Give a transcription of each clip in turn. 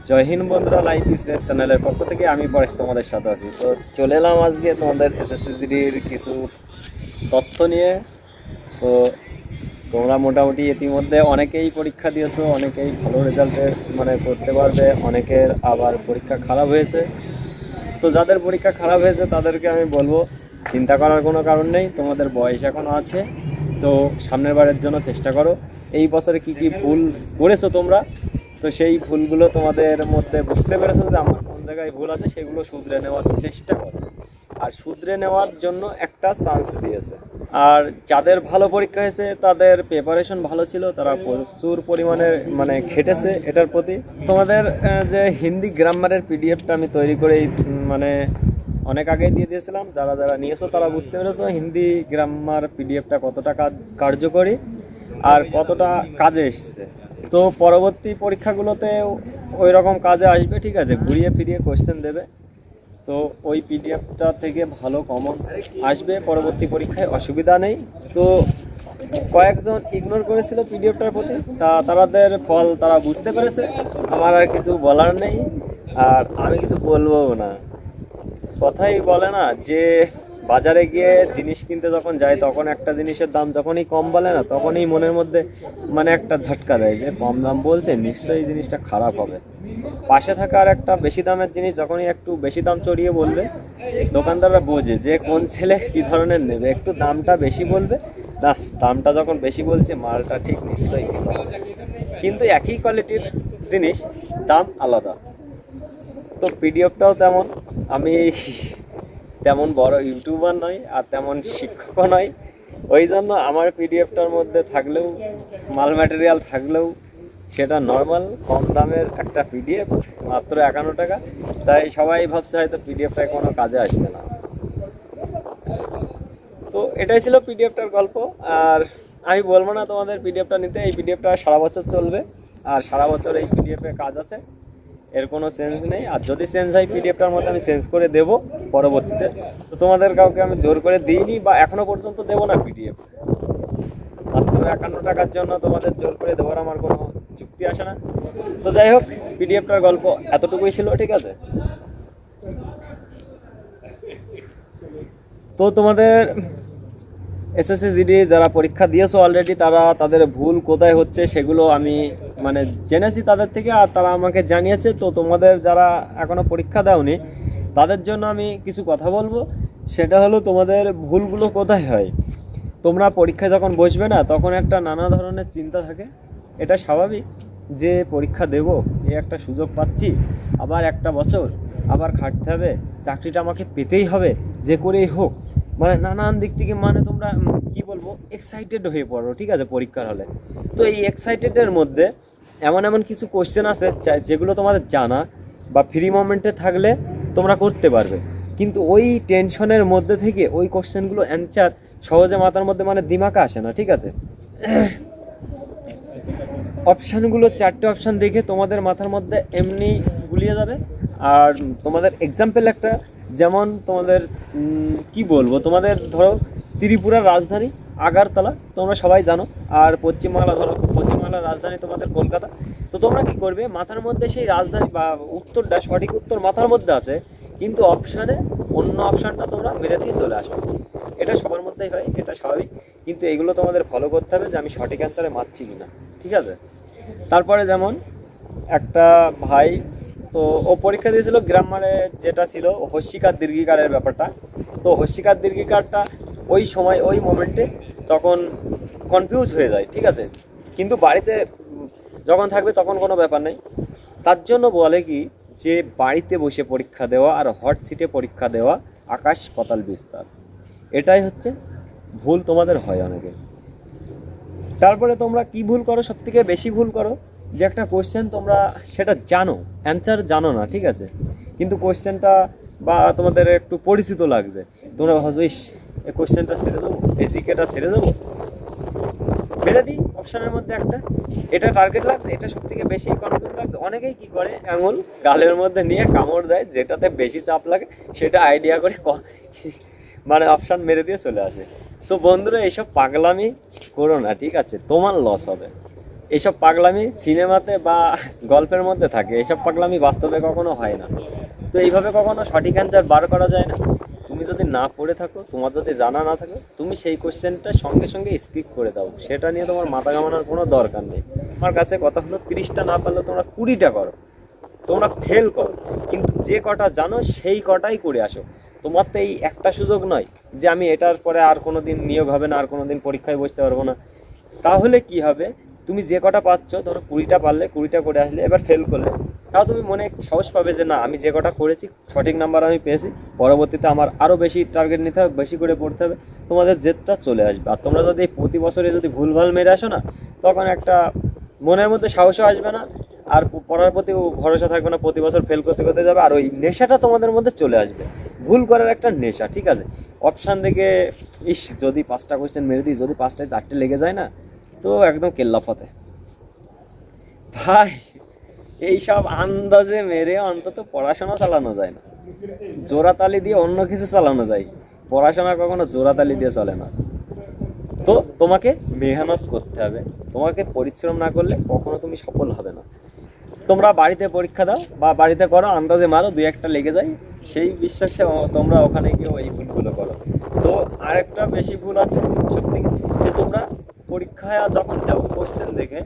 জয় হিন্দ বন্ধুরা, life is race চ্যানেলের পক্ষ থেকে আমি পরেশ তোমাদের সাথে আছি। তো চলে এলাম আজকে তোমাদের এসএসসিজিডির কিছু তথ্য নিয়ে। তো তোমরা মোটামুটি ইতিমধ্যে অনেকেই পরীক্ষা দিয়েছো, অনেকেই ভালো রেজাল্টের করতে পারবে, অনেকের আবার পরীক্ষা খারাপ হয়েছে। তো যাদের পরীক্ষা খারাপ হয়েছে তাদেরকে আমি বলবো চিন্তা করার কোনো কারণ নেই, তোমাদের বয়স এখনও আছে। তো সামনের বারের জন্য চেষ্টা করো। এই বছরে কি কি ভুল করেছো তোমরা, তো সেই ভুলগুলো তোমাদের মধ্যে বুঝতে পেরেছো যে আমার কোন জায়গায় ভুল আছে, সেগুলো শুধরে নেওয়ার চেষ্টা করো। আর শুধরে নেওয়ার জন্য একটা চান্স দিয়েছে। আর যাদের ভালো পরীক্ষা হয়েছে তাদের প্রিপারেশন ভালো ছিল, তারা প্রচুর পরিমাণে খেটেছে এটার প্রতি। তোমাদের যে হিন্দি গ্রামারের পিডিএফটা আমি তৈরি করে অনেক আগেই দিয়ে দিয়েছিলাম। যারা যারা নিয়েছো তারা বুঝতে পেরেছো হিন্দি গ্রামার পিডিএফটা কতটা কার্যকরী আর কতটা কাজে এসছে। তো পরবর্তী পরীক্ষাগুলোতে ওই রকম কাজে আসবে, ঠিক আছে, ঘুরিয়ে ফিরিয়ে কোশ্চেন দেবে। তো ওই পিডিএফটা থেকে ভালো কমন আসবে পরবর্তী পরীক্ষায়, অসুবিধা নেই। তো কয়েকজন ইগনোর করেছিল পিডিএফটার প্রতি, তাদের ফল তারা বুঝতে পেরেছে। আমার আর কিছু বলার নেই, আর আমি কিছু বলবো না। কথাই বলে না যে বাজারে গিয়ে জিনিস কিনতে যখন যায় তখন একটা জিনিসের দাম যখনই কম বলে না, তখনই মনের মধ্যে একটা ঝটকা দেয় যে কম দাম বলছে, নিশ্চয়ই জিনিসটা খারাপ হবে। পাশে থাকা আর একটা বেশি দামের জিনিস যখনই একটু বেশি দাম চড়িয়ে বলবে, দোকানদাররা বোঝে যে কোন ছেলে কী ধরনের নেবে, একটু দামটা বেশি বলবে। না, দামটা যখন বেশি বলছে মালটা ঠিক নিশ্চয়ই ভালো হবে। কিন্তু একই কোয়ালিটির জিনিস দাম আলাদা। তো পিডিএফটাও তেমন। আমি তেমন বড় ইউটিউবার নয় আর তেমন শিক্ষকও নয়, ওই জন্য আমার পিডিএফটার মধ্যে থাকলেও মাল ম্যাটেরিয়াল থাকলেও সেটা নর্মাল কম দামের একটা পিডিএফ, মাত্র 51 টাকা। তাই সবাই ভাবছে হয়তো পিডিএফটায় কোনো কাজে আসবে না। তো এটাই ছিল পিডিএফটার গল্প। আর আমি বলবো না তোমাদের পিডিএফটা নিতে, এই পিডিএফটা সারা বছর চলবে আর সারা বছর এই পিডিএফে কাজ আছে, এর কোনো চেঞ্জ নেই। আর যদি চেঞ্জ হয় পিডিএফটার মধ্যে আমি চেঞ্জ করে দেব পরবর্তীতে। তো তোমাদের কাউকে আমি জোর করে দিইনি বা এখনো পর্যন্ত দেবো না পিডিএফ। মাত্র 51 টাকার জন্য তোমাদের জোর করে দেওয়ার আমার কোনো যুক্তি আসে না। তো যাই হোক, পিডিএফটার গল্প এতটুকুই ছিল, ঠিক আছে। তো তোমাদের এসএসসিজিডি যারা পরীক্ষা দিয়েছো অলরেডি, তাদের ভুল কোথায় হচ্ছে সেগুলো আমি জেনেছি তাদের থেকে, আর তারা আমাকে জানিয়েছে। তো তোমাদের যারা এখনও পরীক্ষা দাওনি তাদের জন্য আমি কিছু কথা বলবো। সেটা হলো, তোমাদের ভুলগুলো কোথায় হয়। তোমরা পরীক্ষা যখন বসবে না, তখন একটা নানা ধরনের চিন্তা থাকে। এটা স্বাভাবিক যে পরীক্ষা দেব, এই একটা সুযোগ পাচ্ছি, আবার একটা বছর আবার খাটতে হবে, চাকরিটা আমাকে পেতেই হবে যে করেই হোক। নানান দিক থেকে তোমরা কি বলবো, এক্সাইটেড হয়ে পড়ো, ঠিক আছে, পরীক্ষার হলে। তো এই এক্সাইটেডের মধ্যে এমন এমন কিছু কোশ্চেন আছে যেগুলো তোমাদের জানা বা ফ্রি মোমেন্টে থাকলে তোমরা করতে পারবে, কিন্তু ওই টেনশনের মধ্যে থেকে ওই কোশ্চেনগুলো অ্যান্সার সহজে মাথার মধ্যে দিমাগে আসে না, ঠিক আছে। অপশানগুলো 4টে অপশান দেখে তোমাদের মাথার মধ্যে এমনি গুলিয়ে যাবে। আর তোমাদের এক্সাম্পল একটা, যেমন তোমাদের কি বলবো, তোমাদের ধরো ত্রিপুরার রাজধানী আগারতলা, তোমরা সবাই জানো। আর পশ্চিমবাংলার রাজধানী তোমাদের কলকাতা। তো তোমরা কি করবে, মাথার মধ্যে সেই রাজধানী বা উত্তরটা, সঠিক উত্তর মাথার মধ্যে আছে, কিন্তু অপশানে অন্য অপশানটা তোমরা মেরে দিয়ে চলে আসো। এটা সবার মধ্যেই হয়, এটা স্বাভাবিক। কিন্তু এগুলো তোমাদের ফলো করতে হবে যে আমি সঠিক অ্যান্সারে মারছি কিনা, ঠিক আছে। তারপরে যেমন একটা ভাই, তো ও পরীক্ষা দিয়েছিল গ্রামারে, যেটা ছিল হস্যিকার দীর্ঘিকারের ব্যাপারটা। তো হস্যিকার দীর্ঘিকারটা ওই সময় ওই মোমেন্টে তখন কনফিউজ হয়ে যায়, ঠিক আছে। কিন্তু বাড়িতে যখন থাকবে তখন কোনো ব্যাপার নেই। তার জন্য বলে কি, যে বাড়িতে বসে পরীক্ষা দেওয়া আর হট সিটে পরীক্ষা দেওয়া আকাশ পাতাল বিস্তার। এটাই হচ্ছে ভুল তোমাদের হয় অনেকে। তারপরে তোমরা কি ভুল করো, সবথেকে বেশি ভুল করো, যে একটা কোশ্চেন তোমরা সেটা জানো, অ্যান্সার জানো না, ঠিক আছে, কিন্তু কোশ্চেনটা বা তোমাদের একটু পরিচিত লাগছে, তোমরা ভাবছো এই কোশ্চেনটা ছেড়ে দেবো, এই জিকেটা ছেড়ে দেবো, মেরে দিই অপশানের মধ্যে একটা। এটা টার্গেট লাগছে, এটা সবথেকে বেশি কনফিউজ লাগছে। অনেকেই কি করে, আঙুল গালের মধ্যে নিয়ে কামড় দেয়, যেটাতে বেশি চাপ লাগে সেটা আইডিয়া করে অপশান মেরে দিয়ে চলে আসে। তো বন্ধুরা, এইসব পাগলামি করো না, ঠিক আছে, তোমার লস হবে। এইসব পাগলামি সিনেমাতে বা গল্পের মধ্যে থাকে, এইসব পাগলামি বাস্তবে কখনো হয় না। তো এইভাবে কখনো সঠিক অ্যান্সার বার করা যায় না। তুমি যদি না পড়ে থাকো, তোমার যদি জানা না থাকে, তুমি সেই কোশ্চেনটা সঙ্গে সঙ্গে স্কিপ করে দাও, সেটা নিয়ে তোমার মাথা ঘামানোর কোনো দরকার নেই। আমার কাছে কথা হলো 30টা না পারলে তোমরা 20টা করো, তোমরা ফেল করো, কিন্তু যে কটা জানো সেই কটাই করে আসো। তোমার তো এই একটা সুযোগ নয় যে আমি এটার পরে আর কোনো দিন নিয়োগ হবে না, আর কোনো দিন পরীক্ষায় বসতে পারবো না। তাহলে কি হবে, তুমি যে কটা পাচ্ছ ধরো 20টা পারলে, 20টা করে আসলে, এবার ফেল করলে, তাও তুমি মনে সাহস পাবে যে না, আমি যে কটা করেছি সঠিক নাম্বার আমি পেয়েছি, পরবর্তীতে আমার আরও বেশি টার্গেট নিতে হবে, বেশি করে পড়তে হবে, তোমাদের জেদটা চলে আসবে। আর তোমরা যদি প্রতি বছরে যদি ভুলভাল মেরে আসো না, তখন একটা মনের মধ্যে সাহসও আসবে না, আর পড়ার প্রতি ভরসা থাকবে না, প্রতি বছর ফেল করতে করতে যাবে, আর ওই নেশাটা তোমাদের মধ্যে চলে আসবে, ভুল করার একটা নেশা। ঠিক আছে, অপশান দেখে ইস যদি 5টা কোয়েশ্চেন মেরে দিই, যদি 5টায় 4টে লেগে যায় না, তো একদম কেল্লা ফতে ভাই। এইসব আন্দাজে মেরে অন্তত পড়াশোনা চালানো যায় না, জোড়াতালি দিয়ে অন্য কিছু চালানো যায়, পড়াশোনা কখনো জোড়াতালি দিয়ে চলে না। তো তোমাকে মেহনত করতে হবে, তোমাকে পরিশ্রম না করলে কখনো তুমি সফল হবে না। তোমরা বাড়িতে পরীক্ষা দাও বা বাড়িতে করো, আন্দাজে মারো, 2-1টা লেগে যায়, সেই বিশ্বাসে তোমরা ওখানে গিয়ে এই ভুলগুলো করো। তো আরেকটা বেশি ভুল আছে সত্যি, যে তোমরা পরীক্ষায় যখন যাও কোশ্চেন দেখে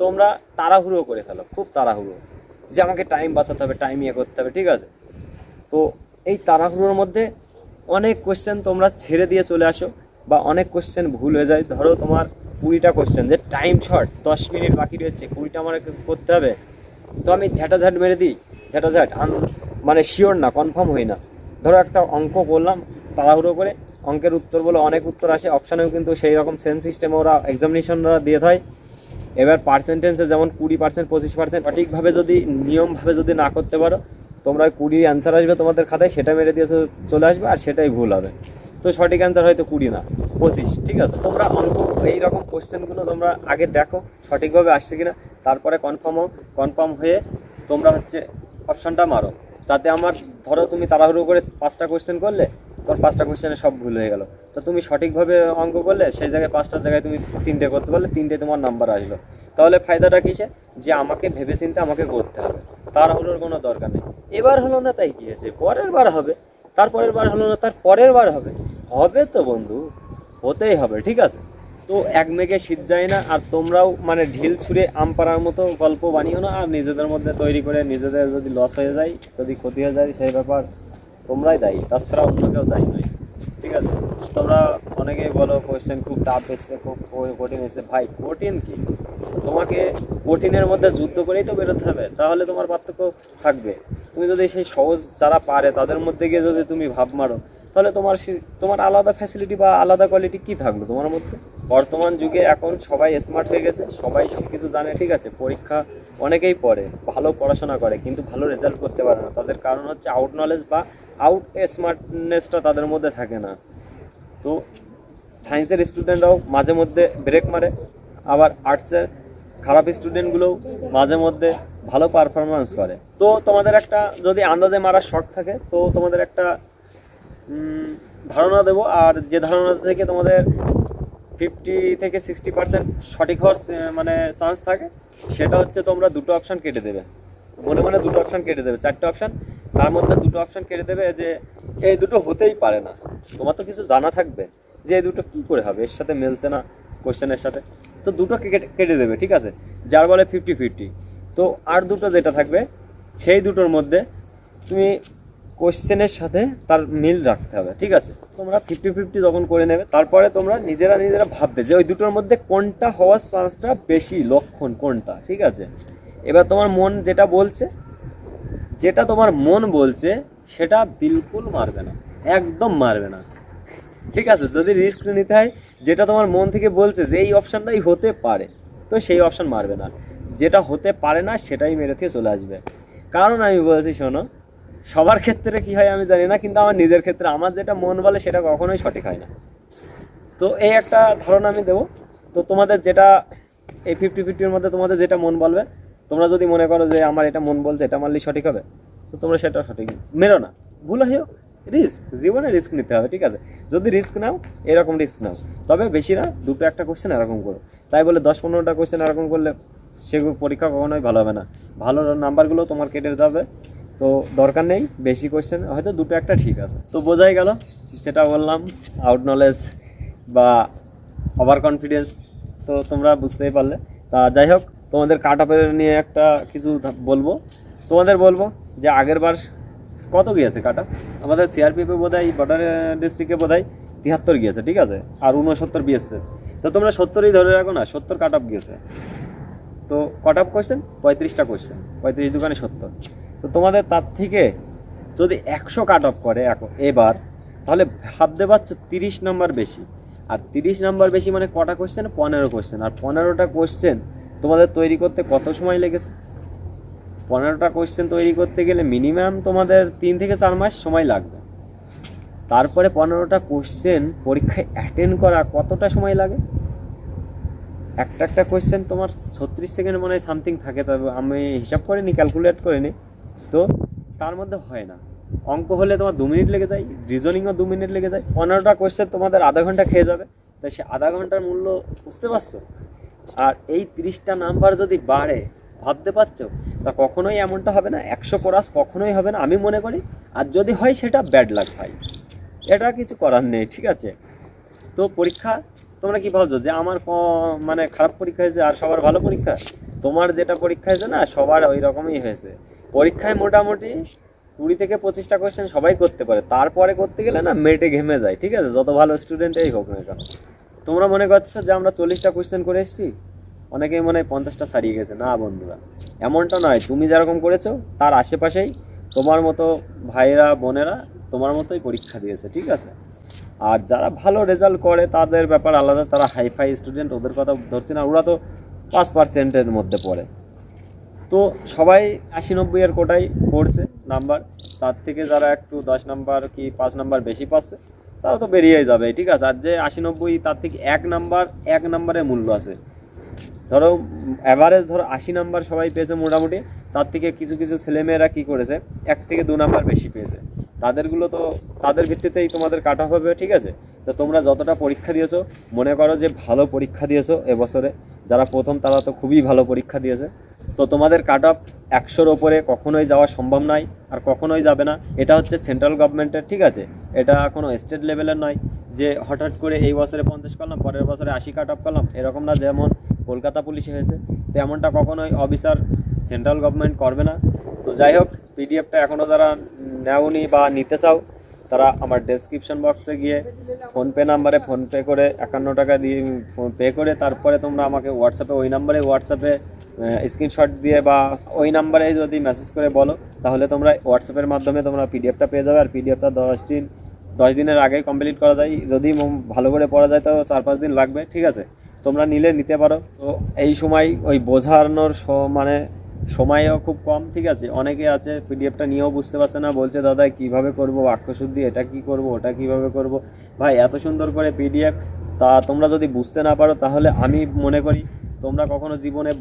তোমরা তাড়াহুড়ো করে ফেলো, খুব তাড়াহুড়ো, যে আমাকে টাইম বাঁচাতে হবে, টাইম ইয়ে করতে হবে। ঠিক আছে, তো এই তাড়াহুড়োর মধ্যে অনেক কোশ্চেন তোমরা ছেড়ে দিয়ে চলে আসো, বা অনেক কোশ্চেন ভুল হয়ে যায়। ধরো তোমার 20টা কোশ্চেন, যে টাইম শর্ট, 10 মিনিট বাকি রয়েছে, 20টা আমার করতে হবে, তো আমি ঝাঁটাঝাট মেরে দিই, ঝাঁটাঝাট মানে শিওর না, কনফার্ম হই না। ধরো একটা অঙ্ক করলাম তাড়াহুড়ো করে, অঙ্কের উত্তর বলে অনেক উত্তর আসে, অপশানেও কিন্তু সেই রকম সেন্স সিস্টেমে ওরা এক্সামিনেশনরা দিয়ে দেয়। এবার পার্সেন্টেজে যেমন 20%, 25%, সঠিকভাবে যদি নিয়মভাবে যদি না করতে পারো, তোমরা 20 অ্যান্সার আসবে তোমাদের খাতায়, সেটা মেরে দিয়ে চলে আসবে, আর সেটাই ভুল হবে। তো সঠিক অ্যান্সার হয়তো 20 না, 25। ঠিক আছে, তোমরা অঙ্ক এইরকম কোশ্চেনগুলো তোমরা আগে দেখো সঠিকভাবে আসছে কিনা, তারপরে কনফার্ম হয়ে তোমরা অপশানটা মারো। তাতে আমার ধরো তুমি তাড়াহুড়ো করে 5টা কোশ্চেন করলে, তোমার 5টা কোশ্চেনে সব ভুল হয়ে গেল, তো তুমি সঠিকভাবে অঙ্ক করলে সেই জায়গায় 5টার জায়গায় তুমি 3টে করতে পারলে, 3টে তোমার নাম্বার আসলো। তাহলে ফায়দাটা কিসে, যে আমাকে ভেবেচিন্তে আমাকে করতে হবে, তাড়াহুড়োর কোনো দরকার নেই। এবার হলো না তাই কি হয়েছে, পরের বার হবে, তারপরের বার হলো না তার পরের বার হবে, হবে তো বন্ধু, হতেই হবে। ঠিক আছে, তো এক মেঘে শীত যায় না, আর তোমরাও মানে ঢিল ছুঁড়ে আম পাড়ার মতো গল্প বানিও না, আর নিজেদের মধ্যে তৈরি করে নিজেদের যদি লস হয়ে যায়, যদি ক্ষতি হয়ে যায়, সেই ব্যাপার তোমরাই দায়ী, তাছাড়া অন্য কেউ দায়ী নয়। ঠিক আছে, তোমরা অনেকেই বলো কোয়েশ্চেন খুব টাফ এসছে, খুব কঠিন এসছে। ভাই কঠিন কি, তোমাকে কঠিনের মধ্যে যুদ্ধ করেই তো বেরোতে হবে, তাহলে তোমার পার্থক্য থাকবে। তুমি যদি সেই সহজ যারা পারে তাদের মধ্যে গিয়ে যদি তুমি ভাব মারো, তাহলে তোমার আলাদা ফ্যাসিলিটি বা আলাদা কোয়ালিটি কি থাকলো তোমার মধ্যে। বর্তমান যুগে এখন সবাই স্মার্ট হয়ে গেছে, সবাই সব কিছু জানে। ঠিক আছে, পরীক্ষা অনেকেই পড়ে, ভালো পড়াশোনা করে, কিন্তু ভালো রেজাল্ট করতে পারে না, তাদের কারণ হচ্ছে আউট নলেজ বা আউট স্মার্টনেসটা তাদের মধ্যে থাকে না। তো সায়েন্সের স্টুডেন্টরাও মাঝে মধ্যে ব্রেক মারে, আবার আর্টসের খারাপ স্টুডেন্টগুলোও মাঝে মধ্যে ভালো পারফরমেন্স করে। তো তোমাদের একটা যদি আন্দাজে মারার শখ থাকে, তো তোমাদের একটা ধারণা দেবো, আর যে ধারণা থেকে তোমাদের 50 থেকে 60% সঠিক হওয়ার মানে চান্স থাকে, সেটা হচ্ছে তোমরা 2টো অপশান কেটে দেবে, মনে মনে 2টো অপশান কেটে দেবে, 4টে অপশান, তার মধ্যে 2টো অপশান কেটে দেবে যে এই দুটো হতেই পারে না। তোমার তো কিছু জানা থাকবে যে এই দুটো কী করে হবে, এর সাথে মিলছে না কোশ্চেনের সাথে, তো 2টো কেটে দেবে। ঠিক আছে, যার বলে 50-50। তো আর 2টো যেটা থাকবে, সেই 2টোর মধ্যে তুমি কোশ্চেনের সাথে তার মিল রাখতে হবে। ঠিক আছে, তোমরা 50-50 যখন করে নেবে, তারপরে তোমরা নিজেরা ভাববে যে ওই 2টোর মধ্যে কোনটা হওয়ার চান্সটা বেশি, লক্ষণ কোনটা। ঠিক আছে, এবার তোমার মন যেটা তোমার মন বলছে সেটা বিলকুল মারবে না, একদম মারবে না। ঠিক আছে, যদি রিস্ক নিতে হয়, যেটা তোমার মন থেকে বলছে যে এই অপশানটাই হতে পারে, তো সেই অপশান মারবে না, যেটা হতে পারে না সেটাই মেরে থেকে চলে আসবে। কারণ আমি বলছি শোনো, সবার ক্ষেত্রে কি হয় আমি জানি না, কিন্তু আমার নিজের ক্ষেত্রে আমার যেটা মন বলে সেটা কখনোই সঠিক হয় না। তো এই একটা ধারণা আমি দেবো। তো তোমাদের যেটা এই 50-50-র মধ্যে তোমাদের যেটা মন বলবে, তোমরা যদি মনে করো যে আমার এটা মন বলছে, এটা মারলেই সঠিক হবে, তো তোমরা সেটা সঠিক মেরো না, ভুল হয়েও রিস্ক, জীবনে রিস্ক নিতে হবে, ঠিক আছে? যদি রিস্ক নাও, এরকম রিস্ক নাও, তবে বেশি না, দুটো একটা কোশ্চেন এরকম করো। তাই বলে 10-15টা কোশ্চেন এরকম করলে সেগুলো পরীক্ষা কখনোই ভালো হবে না, ভালো নাম্বারগুলো তোমার কেটে যাবে। তো দরকার নেই বেশি কোশ্চেন, হয়তো দুটো একটা ঠিক আছে। তো বোঝাই গেল যেটা বললাম, আউট নলেজ বা ওভার কনফিডেন্স, তো তোমরা বুঝতেই পারলে। তা যাই হোক, তোমাদের কাট আপের নিয়ে একটা কিছু বলবো। তোমাদের বলবো যে আগের বার কত গিয়েছে কাট আপ? আমাদের সিআরপিএফে বোধহয় বর্ডার ডিস্ট্রিক্টে বোধহয় 73 গিয়েছে, ঠিক আছে, আর 69 বিএসএফ। তো তোমরা 70ই ধরে রাখো না, 70 কাট আপ গিয়েছে। তো কাট আপ কোয়েশ্চেন 35টা কোয়েশ্চেন, 35 দোকানে 70। তো তোমাদের তার থেকে যদি 100 কাট অফ করে এবার, তাহলে ভাবতে পারছো 30 নাম্বার বেশি। আর 30 নাম্বার বেশি মানে কটা কোয়েশ্চেন? 15 কোয়েশ্চেন। আর 15টা কোয়েশ্চেন তোমাদের তৈরি করতে কত সময় লেগেছে? 15টা কোয়েশ্চেন তৈরি করতে গেলে মিনিমাম তোমাদের 3 থেকে 4 মাস সময় লাগবে। তারপরে 15টা কোয়েশ্চেন পরীক্ষায় অ্যাটেন্ড করা কতটা সময় লাগে? একটা কোয়েশ্চেন তোমার 36 সেকেন্ড মনে হয় সামথিং থাকে, তবে আমি হিসাব করিনি, ক্যালকুলেট করিনি। তো তার মধ্যে হয় না। অঙ্ক হলে তোমার 2 মিনিট লেগে যায়, রিজনিংও 2 মিনিট লেগে যায়। 15টা কোয়েশ্চেন তোমাদের আধা ঘন্টা খেয়ে যাবে। তাই সে আধা ঘন্টার মূল্য বুঝতে পারছো? আর এই 30টা নাম্বার যদি বাড়ে, ভাবতে পারছো? তা কখনোই এমনটা হবে না, 100 ক্রস কখনোই হবে না আমি মনে করি। আর যদি হয় সেটা ব্যাড লাক ভাই, এটা কিছু করার নেই, ঠিক আছে? তো পরীক্ষা তোমরা কি ভাবছো যে আমার মানে খারাপ পরীক্ষা হয়েছে আর সবার ভালো পরীক্ষা? তোমার যেটা পরীক্ষা হয়েছে না, সবার ওই রকমই হয়েছে। পরীক্ষায় মোটামুটি 20 থেকে 25টা কোয়েশ্চেন সবাই করতে পারে, তারপরে করতে গেলে না মেটে ঘেমে যায়, ঠিক আছে, যত ভালো স্টুডেন্টই হোক না কেন। তোমরা মনে করছো যে আমরা 40টা কোয়েশ্চেন করে এসেছি, অনেকেই মনে হয় 50টা ছাড়িয়ে গেছে। না বন্ধুরা, এমনটা নয়। তুমি যেরকম করেছো তার আশেপাশেই তোমার মতো ভাইয়েরা বোনেরা তোমার মতোই পরীক্ষা দিয়েছে, ঠিক আছে? আর যারা ভালো রেজাল্ট করে তাদের ব্যাপার আলাদা, তারা হাইফাই স্টুডেন্ট, ওদের কথা ধরছি না, ওরা তো 5%-এর মধ্যে পড়ে। তো সবাই 80-90 এর কোটাই পড়ছে নাম্বার, তার থেকে যারা একটু 10 নাম্বার কি 5 নাম্বার বেশি পাচ্ছে তারা তো বেরিয়েই যাবে, ঠিক আছে? আর যে 80-90, তার থেকে এক নাম্বারের মূল্য আছে। ধরো অ্যাভারেজ ধরো 80 নাম্বার সবাই পেয়েছে মোটামুটি, তার থেকে কিছু কিছু ছেলেমেয়েরা কী করেছে 1 থেকে 2 নাম্বার বেশি পেয়েছে, তাদেরগুলো তো তাদের ভিত্তিতেই তোমাদের কাট অফ হবে, ঠিক আছে? তো তোমরা যতটা পরীক্ষা দিয়েছো, মনে করো যে ভালো পরীক্ষা দিয়েছো এবছরে, যারা প্রথম তারা তো খুবই ভালো পরীক্ষা দিয়েছে। তো তোমাদের কাট অফ 100-র ওপরে কখনোই যাওয়া সম্ভব নয়, আর কখনোই যাবে না। এটা হচ্ছে সেন্ট্রাল গভর্নমেন্টের, ঠিক আছে? এটা কোনো স্টেট লেভেলের নয় যে হঠাৎ করে এই বছরে 50 করলাম, পরের বছরে 80 কাট অফ করলাম, এরকম না যেমন কলকাতা পুলিশে হয়েছে। তো এমনটা কখনোই অফিসার সেন্ট্রাল গভর্নমেন্ট করবে না। তো যাই হোক, পিডিএফটা এখনও যারা নেওনি বা নিতে চাও, তারা আমার ডেসক্রিপশন বক্সে গিয়ে ফোনপে নাম্বারে ফোনপে করে 51 টাকা দিয়ে পে করে তারপরে তোমরা আমাকে হোয়াটসঅ্যাপে হোয়াটসঅ্যাপে স্ক্রিনশট দিয়ে বা ওই নাম্বারে যদি মেসেজ করে বলো, তাহলে তোমরা হোয়াটসঅ্যাপের মাধ্যমে তোমরা পিডিএফটা পেয়ে যাবে। আর পিডিএফটা 10 দিনের আগেই কমপ্লিট করা যায়, যদি ভালো করে পড়া যায় তো 4-5 দিন লাগবে, ঠিক আছে? তোমরা নিতে পারো। তো এই সময় ওই বোঝানোর মানে সময়ও খুব কম, ঠিক আছে? অনেকে আছে পিডিএফটা নিয়েও বুঝতে পারছে না, বলছে দাদা কীভাবে করবো বাক্যশুদ্ধি, এটা কি করব, ওটা কিভাবে করব। ভাই এত সুন্দর করে পিডিএফ, তা তোমরা যদি বুঝতে না পারো তাহলে আমি মনে করি তোমরা কখনো জীবনে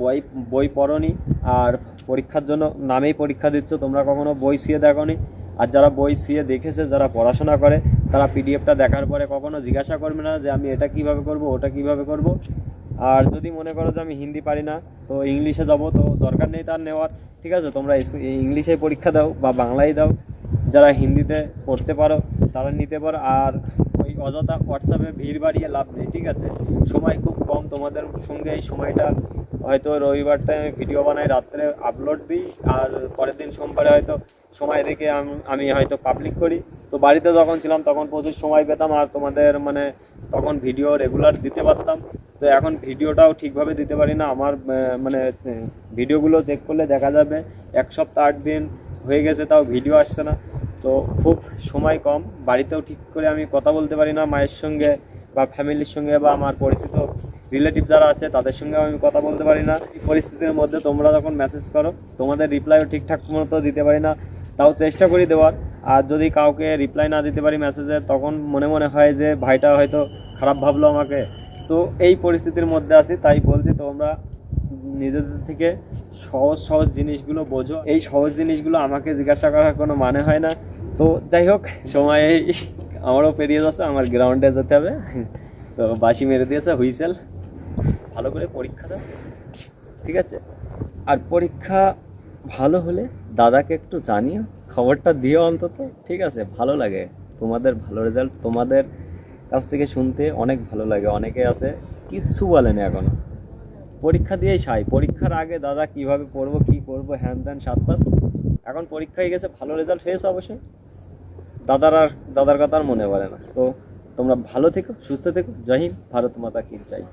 বই পড়োনি, আর পরীক্ষার জন্য নামেই পরীক্ষা দিচ্ছ, তোমরা কখনো বই ছুঁয়ে দেখোনি। আর যারা বই ছুঁয়ে দেখেছে, যারা পড়াশোনা করে, তারা পিডিএফটা দেখার পরে কখনো জিজ্ঞাসা করবে না যে আমি এটা কিভাবে করব, ওটা কিভাবে করব। আর যদি মনে করো যে আমি হিন্দি পারি না, তো ইংলিশে যাব, তো দরকার নেই তার নেওয়ার, ঠিক আছে? তোমরা ইংলিশে পরীক্ষা দাও বা বাংলায় দাও। যারা হিন্দিতে পড়তে পারো তারা নিতে পারো। আর ওই অযথা হোয়াটসঅ্যাপে ভিড় বাড়িয়ে লাভ নেই, ঠিক আছে? সময় খুব কম তোমাদের সঙ্গে, এই সময়টা হয়তো রবিবারটায় আমি ভিডিও বানাই, রাত্রে আপলোড দিই, আর পরের দিন সোমবারে হয়তো সময় রেখে আমি হয়তো পাবলিক করি। তো বাড়িতে যখন ছিলাম তখন প্রচুর সময় পেতাম, আর তোমাদের মানে তখন ভিডিও রেগুলার দিতে পারতাম। তো এখন ভিডিওটাও ঠিকভাবে দিতে পারি না। আমার মানে ভিডিওগুলো চেক করলে দেখা যাবে 1 সপ্তাহ 8 দিন হয়ে গেছে, তাও ভিডিও আসছে না। তো খুব সময় কম, বাড়িতেও ঠিক করে আমি কথা বলতে পারি না মায়ের সঙ্গে বা ফ্যামিলির সঙ্গে, বা আমার পরিচিত রিলেটিভ যারা আছে তাদের সঙ্গেও আমি কথা বলতে পারি না। এই পরিস্থিতির মধ্যে তোমরা যখন মেসেজ করো, তোমাদের রিপ্লাইও ঠিকঠাক মতো দিতে পারি না, তাও চেষ্টা করি দেওয়ার। আর যদি কাউকে রিপ্লাই না দিতে পারি মেসেজে, তখন মনে মনে হয় যে ভাইটা হয়তো খারাপ ভাবলো আমাকে। তো এই পরিস্থিতির মধ্যে আছি, তাই বলছি তোমরা নিজেদের থেকে সহজ জিনিসগুলো বোঝো। এই সহজ জিনিসগুলো আমাকে জিজ্ঞাসা করার কোনো মানে হয় না। তো যাই হোক, সময় আমারও পেরিয়ে যাচ্ছে, আমার গ্রাউন্ডে যেতে হবে। তো বাঁশি মেরে দিয়েছে, হুইসেল। ভালো করে পরীক্ষা দাও, ঠিক আছে? আর পরীক্ষা ভালো হলে দাদাকে একটু জানিও, খবরটা দিও অন্তত, ঠিক আছে? ভালো লাগে তোমাদের ভালো রেজাল্ট, তোমাদের কাছ থেকে শুনতে অনেক ভালো লাগে। অনেকে আছে কিচ্ছু বলেনি এখনো, পরীক্ষা দিয়েই সাই। পরীক্ষার আগে দাদা কিভাবে পড়বো, কি করবো, হ্যান ত্যান সাত পাঁচ। এখন পরীক্ষা হয়ে গেছে, ভালো রেজাল্ট হয়েছে অবশ্যই, দাদার কথা আর মনে পড়ে না। তো তোমরা ভালো থেকো, সুস্থ থেকো। জয় হিন্দ, ভারত মাতা কি চাই।